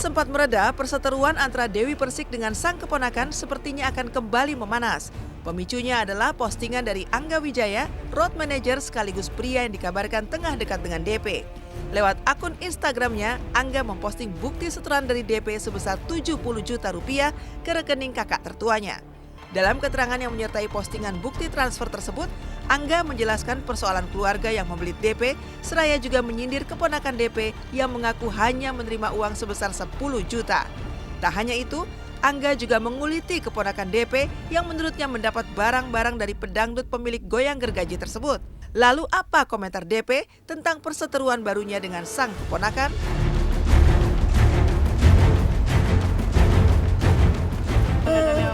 sempat mereda, perseteruan antara Dewi Persik dengan sang keponakan sepertinya akan kembali memanas. Pemicunya adalah postingan dari Angga Wijaya, road manager sekaligus pria yang dikabarkan tengah dekat dengan DP. Lewat akun Instagramnya, Angga memposting bukti setoran dari DP sebesar 70 juta rupiah ke rekening kakak tertuanya. Dalam keterangan yang menyertai postingan bukti transfer tersebut, Angga menjelaskan persoalan keluarga yang membelit DP, seraya juga menyindir keponakan DP yang mengaku hanya menerima uang sebesar 10 juta. Tak hanya itu, Angga juga menguliti keponakan DP yang menurutnya mendapat barang-barang dari pedangdut pemilik goyang gergaji tersebut. Lalu apa komentar DP tentang perseteruan barunya dengan sang keponakan?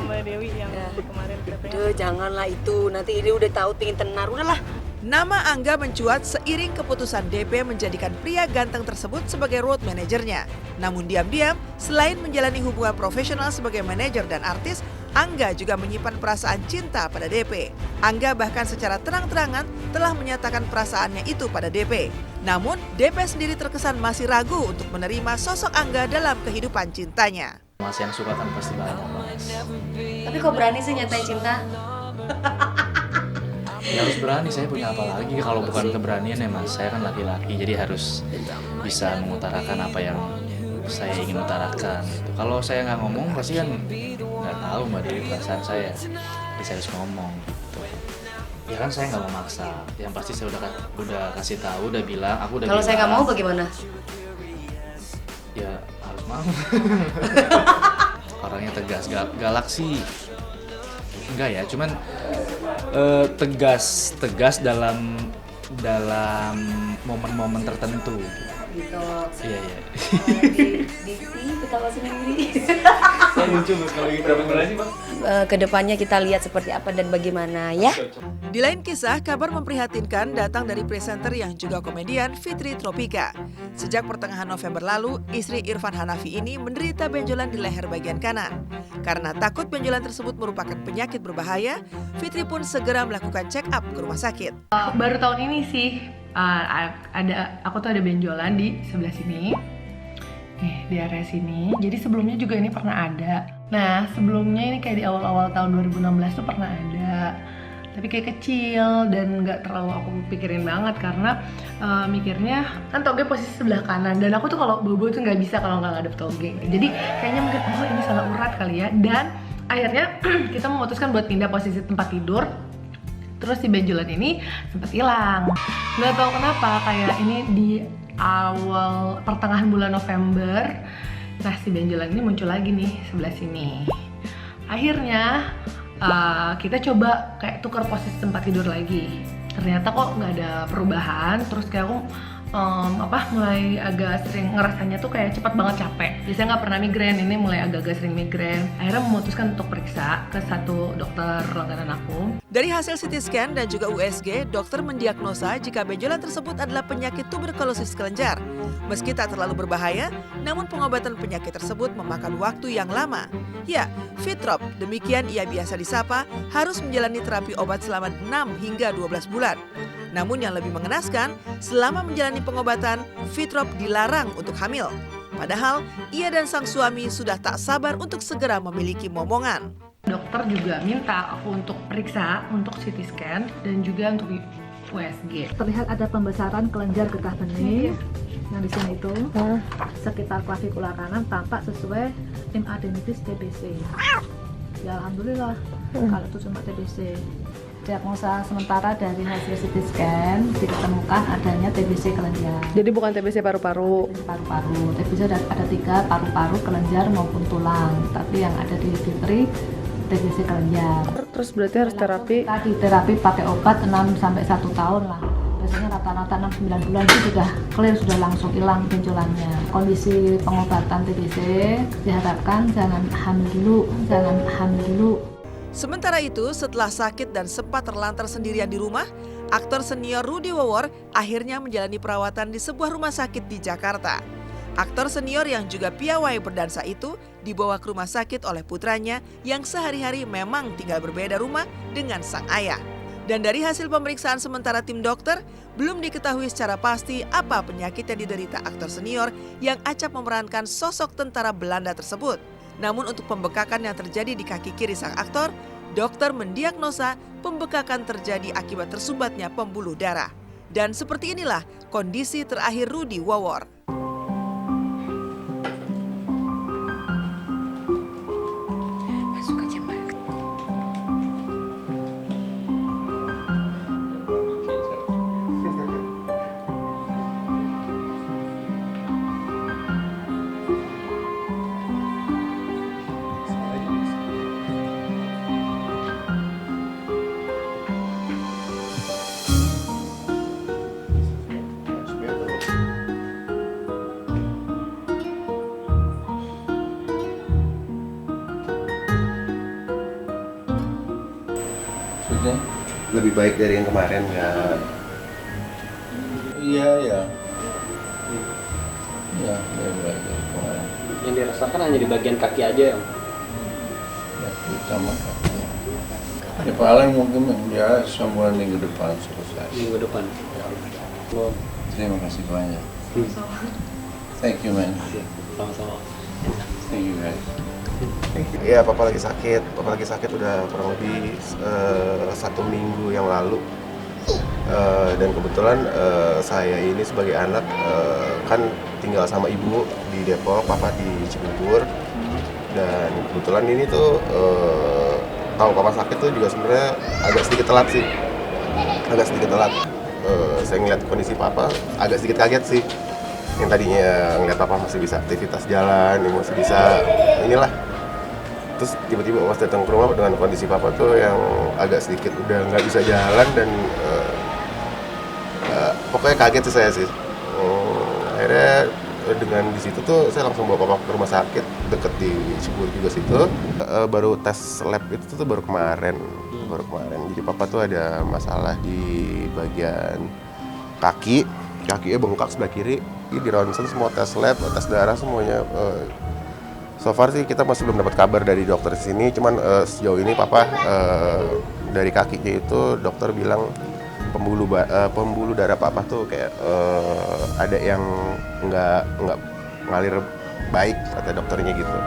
Mbak Dewi yang kemarin katanya. Janganlah itu, nanti ini udah tahu pingin tenar, udahlah. Nama Angga mencuat seiring keputusan DP menjadikan pria ganteng tersebut sebagai road manajernya. Namun diam-diam, selain menjalani hubungan profesional sebagai manajer dan artis, Angga juga menyimpan perasaan cinta pada DP. Angga bahkan secara terang-terangan telah menyatakan perasaannya itu pada DP. Namun, DP sendiri terkesan masih ragu untuk menerima sosok Angga dalam kehidupan cintanya. Mas yang suka kan pasti banyak, Mas. Tapi kok berani sih nyatain cinta? Ya harus berani, saya punya apa lagi kalau bukan keberanian ya Mas. Saya kan laki-laki, jadi harus bisa mengutarakan apa yang saya ingin utarakan gitu. Kalau saya nggak ngomong pasti kan nggak tahu Mbak dari perasaan saya. Jadi saya harus ngomong gitu. Ya kan saya nggak mau maksa. Yang pasti saya udah kasih tahu, udah bilang, aku udah Kalau bilang. saya nggak mau bagaimana? Ya harus mau. Orangnya tegas, galak sih. Enggak ya, cuman tegas dalam momen-momen tertentu. Gitu. Iya. Ketawa sendiri. Saya lucu Mas kalau gitu. Berapa sih Bang? Kedepannya kita lihat seperti apa dan bagaimana ya. Di lain kisah, kabar memprihatinkan datang dari presenter yang juga komedian Fitri Tropika. Sejak pertengahan November lalu, istri Irfan Hanafi ini menderita benjolan di leher bagian kanan. Karena takut benjolan tersebut merupakan penyakit berbahaya, Fitri pun segera melakukan check up ke rumah sakit. Baru tahun ini sih aku tuh ada benjolan di sebelah sini. Nih, di area sini. Jadi sebelumnya juga ini pernah ada. Nah, sebelumnya ini kayak di awal-awal tahun 2016 tuh pernah ada. Tapi kayak kecil dan nggak terlalu aku pikirin banget karena mikirnya kan toge posisi sebelah kanan dan aku tuh kalau bobo tuh nggak bisa kalau nggak ngadep toge. Jadi kayaknya mungkin ini salah urat kali ya. Dan akhirnya kita memutuskan buat pindah posisi tempat tidur. Terus si benjolan ini sempat hilang. Nggak tahu kenapa kayak ini di awal pertengahan bulan November, nah si benjolan ini muncul lagi nih sebelah sini. Akhirnya kita coba kayak tukar posisi tempat tidur lagi. Ternyata kok nggak ada perubahan. Terus kayak aku mulai agak sering ngerasanya tuh kayak cepat banget capek. Biasanya nggak pernah migrain, ini mulai agak-agak sering migrain. Akhirnya memutuskan untuk periksa ke satu dokter langganan aku. Dari hasil CT scan dan juga USG, dokter mendiagnosa jika benjolan tersebut adalah penyakit tuberkulosis kelenjar. Meski tak terlalu berbahaya, namun pengobatan penyakit tersebut memakan waktu yang lama. Ya, Fitrop, demikian ia biasa disapa, harus menjalani terapi obat selama 6 hingga 12 bulan. Namun yang lebih mengenaskan, selama menjalani pengobatan, Fitrop dilarang untuk hamil. Padahal, ia dan sang suami sudah tak sabar untuk segera memiliki momongan. Dokter juga minta aku untuk periksa, untuk CT scan, dan juga untuk USG. Terlihat ada pembesaran kelenjar getah benih yang di sini itu sekitar klavikula kanan tampak sesuai tim adenitis TBC. Ya alhamdulillah kalau itu cuma TBC. Diagnosa sementara dari hasil CT scan ditemukan adanya TBC kelenjar. Jadi bukan TBC paru-paru. Paru-paru. TBC ada 3, paru-paru, kelenjar maupun tulang. Tapi yang ada di Fitri TBC kelenjar. Terus berarti harus terapi? Terapi pakai obat 6 sampai 1 tahun lah. Biasanya rata-rata 6-9 bulan itu sudah clear, sudah langsung hilang benjolannya. Kondisi pengobatan TBC diharapkan jangan hamil dulu. Sementara itu, setelah sakit dan sempat terlantar sendirian di rumah, aktor senior Rudy Wawor akhirnya menjalani perawatan di sebuah rumah sakit di Jakarta. Aktor senior yang juga piawai berdansa itu dibawa ke rumah sakit oleh putranya yang sehari-hari memang tinggal berbeda rumah dengan sang ayah. Dan dari hasil pemeriksaan sementara tim dokter, belum diketahui secara pasti apa penyakit yang diderita aktor senior yang acap memerankan sosok tentara Belanda tersebut. Namun untuk pembekakan yang terjadi di kaki kiri sang aktor, dokter mendiagnosa pembekakan terjadi akibat tersumbatnya pembuluh darah. Dan seperti inilah kondisi terakhir Rudy Wawor. Lebih baik dari yang kemarin nggak? Iya, ya. Ya, lebih baik dari kemarin. Yang dirasakan hanya di bagian kaki aja ya? Ya, utama kaki. Ya paling mungkin ya sebulan minggu depan selesai. Minggu depan. Ya. Oh, Terima kasih banyak. Thank you, man. sama-sama. Thank you, guys. Iya, papa lagi sakit. Papa lagi sakit udah kurang lebih 1 minggu yang lalu. Dan kebetulan saya ini sebagai anak kan tinggal sama ibu di Depok, papa di Cibubur. Dan kebetulan ini tuh tahu papa sakit tuh juga sebenarnya agak sedikit telat sih. Agak sedikit telat. Saya ngeliat kondisi papa agak sedikit kaget sih. Yang tadinya ngeliat papa masih bisa aktivitas jalan, yang masih bisa inilah. Terus tiba-tiba pas datang ke rumah dengan kondisi papa tuh yang agak sedikit udah nggak bisa jalan dan pokoknya kaget sih saya sih. Akhirnya dengan di situ tuh saya langsung bawa papa ke rumah sakit deket di Cibubur juga situ. Baru tes lab itu tuh baru kemarin. Jadi papa tuh ada masalah di bagian kakinya bengkak sebelah kiri. Di ronsen semua tes lab, tes darah semuanya. So far sih kita masih belum dapat kabar dari dokter di sini, cuman sejauh ini papa dari kakinya itu dokter bilang pembuluh darah papa tuh kayak ada yang nggak ngalir baik kata dokternya gitu.